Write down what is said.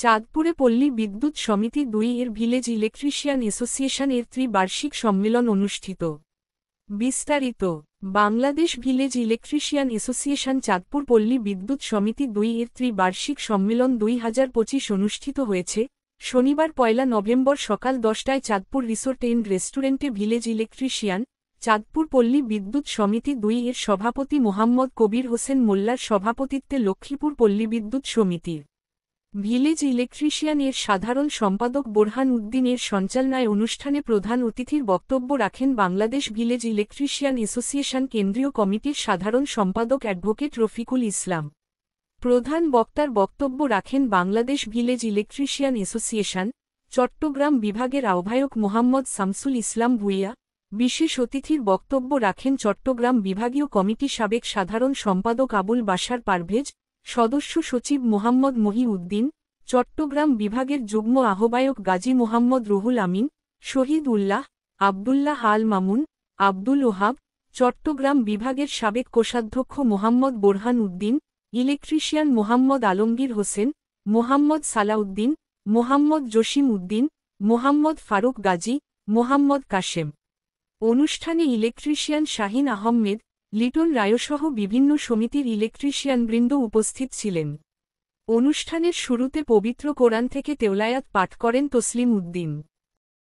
চাঁদপুরে পল্লী বিদ্যুৎ সমিতি ২ এর ভিলেজ ইলেকট্রিশিয়ান অ্যাসোসিয়েশন এর ত্রিবার্ষিক সম্মেলন অনুষ্ঠিত। বিস্তারিত। Bangladesh village electrician association Chandpur পল্লী বিদ্যুৎ সমিতি ২ এর ত্রিবার্ষিক সম্মেলন ২০২৫ অনুষ্ঠিত হয়েছে শনিবার ১ নভেম্বর সকাল ১০টায় চাঁদপুর রিসোর্ট এন্ড রেস্টুরেন্টে। ভিলেজ ইলেকট্রিশিয়ান চাঁদপুর পল্লী বিদ্যুৎ সমিতি ২ এর সভাপতি মোহাম্মদ কবির হোসেন মোল্লার সভাপতিত্বে লক্ষ্মীপুর পল্লী বিদ্যুৎ সমিতির ভিলেজ ইলেকট্রিশিয়ান এর সাধারণ সম্পাদক বোরহান উদ্দিন এর সঞ্চালনায় অনুষ্ঠানে প্রধান অতিথির বক্তব্য রাখেন বাংলাদেশ ভিলেজ ইলেকট্রিশিয়ান অ্যাসোসিয়েশন কেন্দ্রীয় কমিটির সাধারণ সম্পাদক অ্যাডভোকেট রফিকুল ইসলাম। প্রধান বক্তার বক্তব্য রাখেন Bangladesh village electrician association Chattogram বিভাগের আহ্বায়ক মোহাম্মদ শামসুল ইসলাম ভূঁইয়া। বিশেষ অতিথির বক্তব্য রাখেন চট্টগ্রাম বিভাগীয় কমিটি সাবেক সাধারণ সম্পাদক আবুল বাশার পারভেজ, সদস্য সচিব মোহাম্মদ মহি উদ্দিন, চট্টগ্রাম বিভাগের যুগ্ম আহ্বায়ক গাজী মোহাম্মদ রুহুল আমিন, শহীদ উল্লাহ, আবদুল্লাহ আল মামুন, আব্দুল ওহাব, চট্টগ্রাম বিভাগের সাবেক কোষাধ্যক্ষ মোহাম্মদ বোরহান উদ্দিন, ইলেকট্রিশিয়ান মোহাম্মদ আলমগীর হোসেন, মোহাম্মদ সালাউদ্দিন, মোহাম্মদ জসিম উদ্দিন, মোহাম্মদ ফারুক গাজী, মোহাম্মদ কাশেম। অনুষ্ঠানে ইলেকট্রিশিয়ান শাহিন আহমেদ, লিটন রায়সহ বিভিন্ন সমিতির ইলেকট্রিশিয়ানবৃন্দ উপস্থিত ছিলেন। অনুষ্ঠানের শুরুতে পবিত্র কোরআন থেকে তেওলায়াত পাঠ করেন তসলিম উদ্দিন।